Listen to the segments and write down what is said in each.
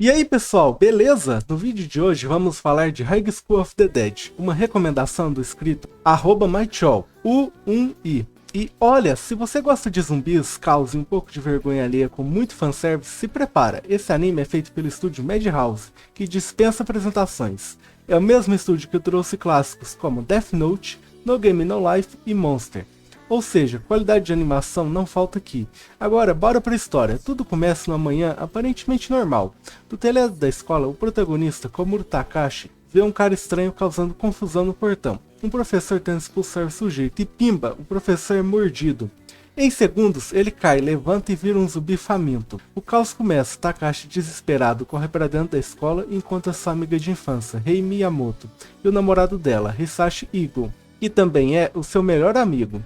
E aí pessoal, beleza? No vídeo de hoje vamos falar de High School of the Dead, uma recomendação do inscrito @mychol, U1i. E olha, se você gosta de zumbis, caos e um pouco de vergonha alheia com muito fanservice, se prepara, esse anime é feito pelo estúdio Madhouse, que dispensa apresentações. É o mesmo estúdio que trouxe clássicos como Death Note, No Game No Life e Monster. Ou seja, qualidade de animação não falta aqui. Agora, bora pra história. Tudo começa numa manhã aparentemente normal. Do telhado da escola, o protagonista, Komuro Takashi, vê um cara estranho causando confusão no portão. Um professor tenta expulsar o sujeito e pimba, o professor é mordido. Em segundos, ele cai, levanta e vira um zumbi faminto. O caos começa, Takashi desesperado corre para dentro da escola e encontra sua amiga de infância, Rei Miyamoto, e o namorado dela, Hisashi Igo, e também é o seu melhor amigo.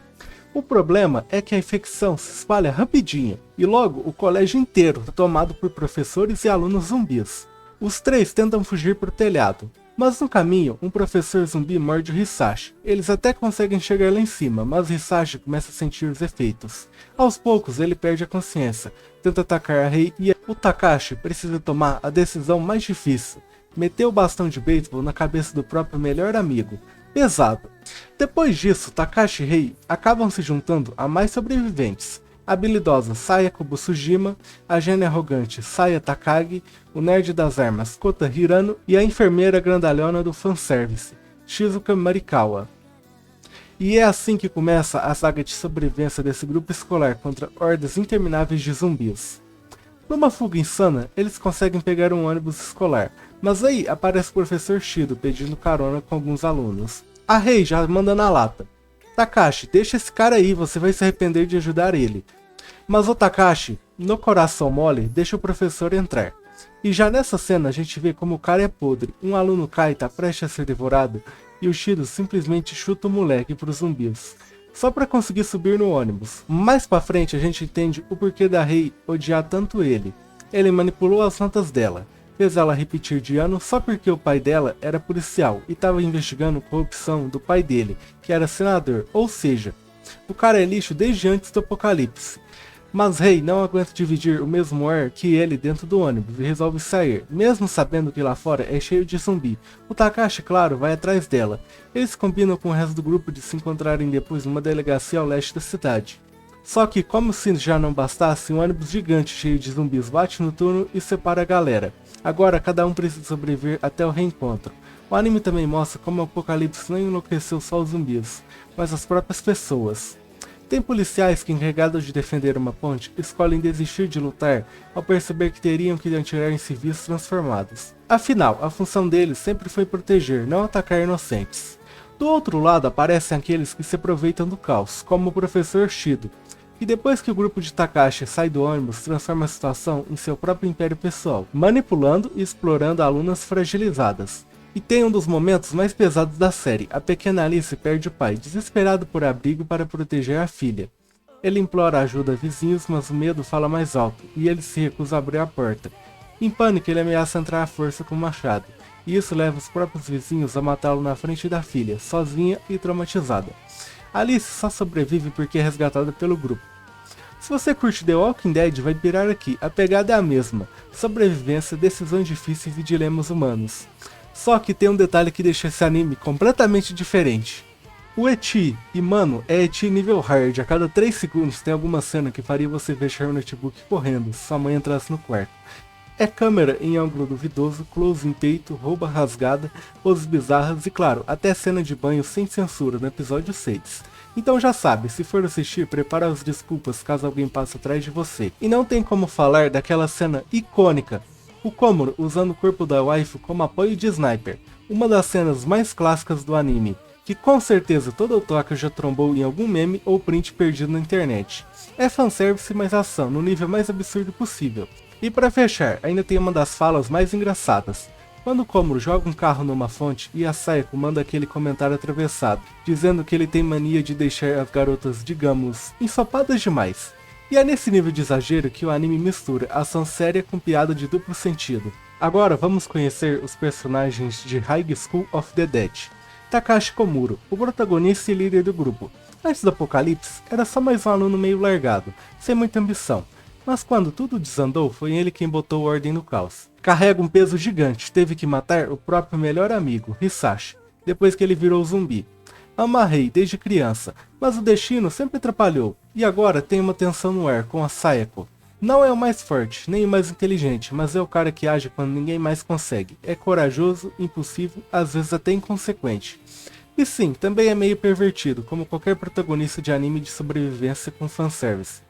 O problema é que a infecção se espalha rapidinho, e logo o colégio inteiro é tomado por professores e alunos zumbis. Os três tentam fugir para o telhado, mas no caminho um professor zumbi morde o Hisashi. Eles até conseguem chegar lá em cima, mas Hisashi começa a sentir os efeitos. Aos poucos ele perde a consciência, tenta atacar a Rei e o Takashi precisa tomar a decisão mais difícil, meter o bastão de beisebol na cabeça do próprio melhor amigo. Pesado. Depois disso, Takashi e Rei acabam se juntando a mais sobreviventes. A habilidosa Sayako Busujima, a gênia arrogante Saya Takagi, o nerd das armas Kota Hirano e a enfermeira grandalhona do fanservice, Shizuka Marikawa. E é assim que começa a saga de sobrevivência desse grupo escolar contra hordas intermináveis de zumbis. Numa fuga insana, eles conseguem pegar um ônibus escolar, mas aí aparece o professor Shido pedindo carona com alguns alunos. A Rei já manda na lata: Takashi, deixa esse cara aí, você vai se arrepender de ajudar ele. Mas o Takashi, no coração mole, deixa o professor entrar. E já nessa cena a gente vê como o cara é podre, um aluno cai e tá prestes a ser devorado, e o Shido simplesmente chuta o moleque pros zumbis, só pra conseguir subir no ônibus. Mais pra frente a gente entende o porquê da Rei odiar tanto ele. Ele manipulou as notas dela, fez ela repetir de ano só porque o pai dela era policial e estava investigando a corrupção do pai dele, que era senador, ou seja, o cara é lixo desde antes do apocalipse. Mas Rei não aguenta dividir o mesmo ar que ele dentro do ônibus e resolve sair, mesmo sabendo que lá fora é cheio de zumbi. O Takashi, claro, vai atrás dela. Eles combinam com o resto do grupo de se encontrarem depois numa delegacia ao leste da cidade. Só que, como se já não bastasse, um ônibus gigante cheio de zumbis bate no túnel e separa a galera. Agora cada um precisa sobreviver até o reencontro. O anime também mostra como o apocalipse não enlouqueceu só os zumbis, mas as próprias pessoas. Tem policiais que, encarregados de defender uma ponte, escolhem desistir de lutar ao perceber que teriam que atirar em civis transformados. Afinal, a função deles sempre foi proteger, não atacar inocentes. Do outro lado aparecem aqueles que se aproveitam do caos, como o professor Shido, e depois que o grupo de Takashi sai do ônibus, transforma a situação em seu próprio império pessoal, manipulando e explorando alunas fragilizadas. E tem um dos momentos mais pesados da série: a pequena Alice perde o pai, desesperado por abrigo para proteger a filha. Ele implora ajuda a vizinhos, mas o medo fala mais alto, e ele se recusa a abrir a porta. Em pânico, ele ameaça entrar à força com o machado, e isso leva os próprios vizinhos a matá-lo na frente da filha, sozinha e traumatizada. Alice só sobrevive porque é resgatada pelo grupo. Se você curte The Walking Dead, vai pirar aqui, a pegada é a mesma: sobrevivência, decisões difíceis e dilemas humanos. Só que tem um detalhe que deixa esse anime completamente diferente. O ecchi, e mano, é ecchi nível hard, a cada 3 segundos tem alguma cena que faria você fechar o notebook correndo se sua mãe entrasse no quarto. É câmera em ângulo duvidoso, close em peito, roupa rasgada, poses bizarras e claro, até cena de banho sem censura no episódio 6. Então já sabe, se for assistir, prepara as desculpas caso alguém passe atrás de você. E não tem como falar daquela cena icônica: o Komuro usando o corpo da waifu como apoio de sniper, uma das cenas mais clássicas do anime, que com certeza todo otaku já trombou em algum meme ou print perdido na internet. É fanservice mais ação, no nível mais absurdo possível. E para fechar, ainda tem uma das falas mais engraçadas, quando o Komuro joga um carro numa fonte e a Sayako manda aquele comentário atravessado, dizendo que ele tem mania de deixar as garotas, digamos, ensopadas demais. E é nesse nível de exagero que o anime mistura ação séria com piada de duplo sentido. Agora vamos conhecer os personagens de High School of the Dead. Takashi Komuro, o protagonista e líder do grupo. Antes do apocalipse, era só mais um aluno meio largado, sem muita ambição. Mas quando tudo desandou, foi ele quem botou ordem no caos. Carrega um peso gigante, teve que matar o próprio melhor amigo, Hisashi, depois que ele virou zumbi. Ama a Rei desde criança, mas o destino sempre atrapalhou, e agora tem uma tensão no ar com a Sayako. Não é o mais forte, nem o mais inteligente, mas é o cara que age quando ninguém mais consegue. É corajoso, impulsivo, às vezes até inconsequente. E sim, também é meio pervertido, como qualquer protagonista de anime de sobrevivência com fanservice.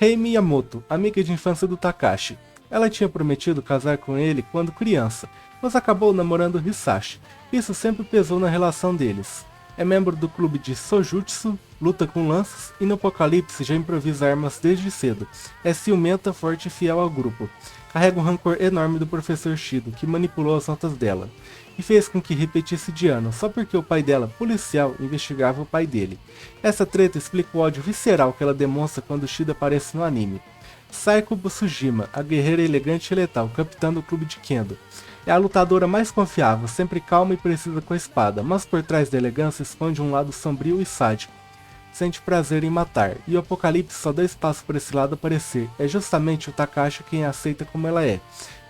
Rei Miyamoto, amiga de infância do Takashi. Ela tinha prometido casar com ele quando criança, mas acabou namorando Hisashi. Isso sempre pesou na relação deles. É membro do clube de Sojutsu, luta com lanças e no Apocalipse já improvisa armas desde cedo. É ciumenta, forte e fiel ao grupo. Carrega um rancor enorme do professor Shido, que manipulou as notas dela, e fez com que repetisse de ano, só porque o pai dela, policial, investigava o pai dele. Essa treta explica o ódio visceral que ela demonstra quando Shido aparece no anime. Saiko Busujima, a guerreira elegante e letal, capitã do clube de Kendo. É a lutadora mais confiável, sempre calma e precisa com a espada, mas por trás da elegância esconde um lado sombrio e sádico. Sente prazer em matar, e o Apocalipse só dá espaço para esse lado aparecer. É justamente o Takashi quem a aceita como ela é,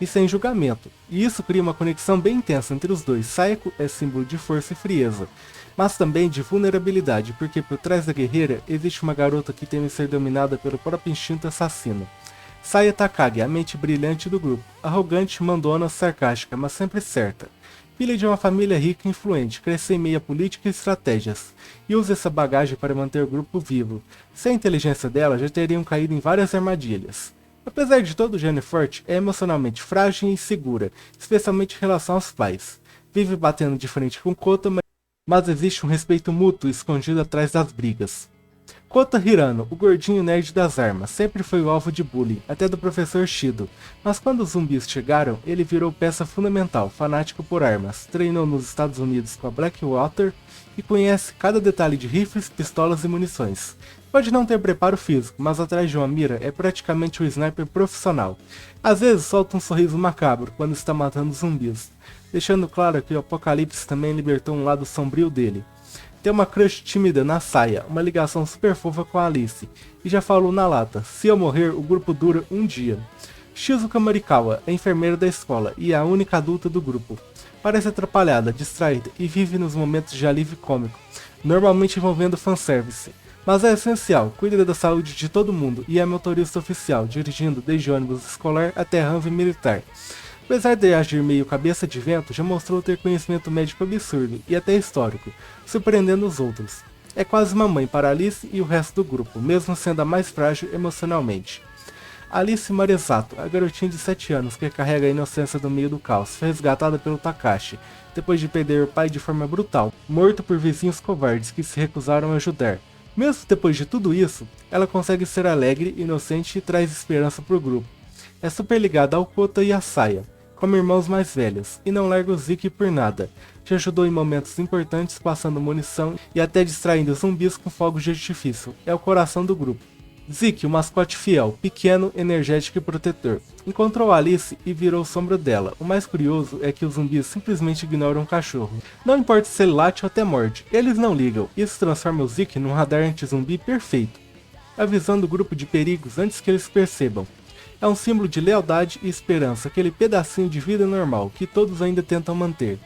e sem julgamento. E isso cria uma conexão bem intensa entre os dois. Sayako é símbolo de força e frieza, mas também de vulnerabilidade, porque por trás da guerreira existe uma garota que teme ser dominada pelo próprio instinto assassino. Saya Takagi, a mente brilhante do grupo, arrogante, mandona, sarcástica, mas sempre certa. Filha de uma família rica e influente, cresceu em meio a política e estratégias, e usa essa bagagem para manter o grupo vivo. Sem a inteligência dela, já teriam caído em várias armadilhas. Apesar de todo o gênio forte, é emocionalmente frágil e insegura, especialmente em relação aos pais. Vive batendo de frente com Kota, mas existe um respeito mútuo escondido atrás das brigas. Kota Hirano, o gordinho nerd das armas, sempre foi o alvo de bullying, até do professor Shido, mas quando os zumbis chegaram, ele virou peça fundamental, fanático por armas, treinou nos Estados Unidos com a Blackwater e conhece cada detalhe de rifles, pistolas e munições. Pode não ter preparo físico, mas atrás de uma mira é praticamente um sniper profissional. Às vezes solta um sorriso macabro quando está matando zumbis, deixando claro que o Apocalipse também libertou um lado sombrio dele. Tem uma crush tímida na Saya, uma ligação super fofa com a Alice, e já falou na lata, se eu morrer o grupo dura um dia. Shizuka Morikawa é enfermeira da escola e é a única adulta do grupo. Parece atrapalhada, distraída e vive nos momentos de alívio cômico, normalmente envolvendo fanservice. Mas é essencial, cuida da saúde de todo mundo e é motorista oficial, dirigindo desde ônibus escolar até Humvee militar. Apesar de agir meio cabeça de vento, já mostrou ter conhecimento médico absurdo e até histórico, surpreendendo os outros. É quase uma mãe para Alice e o resto do grupo, mesmo sendo a mais frágil emocionalmente. Alice Maresato, a garotinha de 7 anos que carrega a inocência no meio do caos, foi resgatada pelo Takashi, depois de perder o pai de forma brutal, morto por vizinhos covardes que se recusaram a ajudar. Mesmo depois de tudo isso, ela consegue ser alegre, inocente e traz esperança pro grupo. É super ligada ao Kota e a Saya, como irmãos mais velhos, e não larga o Zeke por nada. Te ajudou em momentos importantes passando munição e até distraindo zumbis com fogos de artifício. É o coração do grupo. Zeke, o mascote fiel, pequeno, energético e protetor. Encontrou Alice e virou sombra dela. O mais curioso é que os zumbis simplesmente ignoram o cachorro. Não importa se ele late ou até morde, eles não ligam. Isso transforma o Zeke num radar anti-zumbi perfeito, avisando o grupo de perigos antes que eles percebam. É um símbolo de lealdade e esperança, aquele pedacinho de vida normal que todos ainda tentam manter.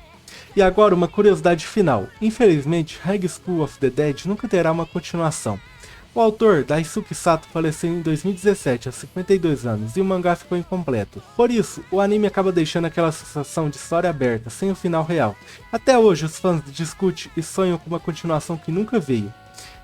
E agora uma curiosidade final. Infelizmente, High School of the Dead nunca terá uma continuação. O autor, Daisuke Sato, faleceu em 2017, aos 52 anos, e o mangá ficou incompleto. Por isso, o anime acaba deixando aquela sensação de história aberta, sem o final real. Até hoje, os fãs discutem e sonham com uma continuação que nunca veio.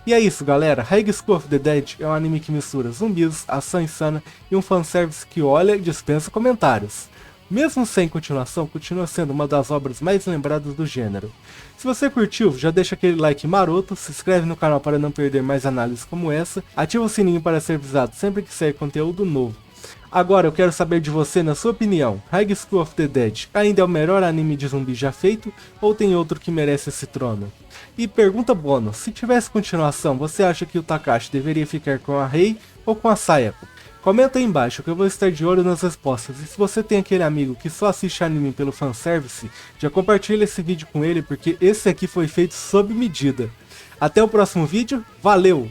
E é isso, galera. High School of the Dead é um anime que mistura zumbis, ação insana e um fanservice que olha e dispensa comentários. Mesmo sem continuação, continua sendo uma das obras mais lembradas do gênero. Se você curtiu, já deixa aquele like maroto, se inscreve no canal para não perder mais análises como essa, ativa o sininho para ser avisado sempre que sair conteúdo novo. Agora eu quero saber de você, na sua opinião, High School of the Dead ainda é o melhor anime de zumbi já feito, ou tem outro que merece esse trono? E pergunta bônus, se tivesse continuação, você acha que o Takashi deveria ficar com a Rei ou com a Sayako? Comenta aí embaixo que eu vou estar de olho nas respostas, e se você tem aquele amigo que só assiste anime pelo fanservice, já compartilha esse vídeo com ele porque esse aqui foi feito sob medida. Até o próximo vídeo, valeu!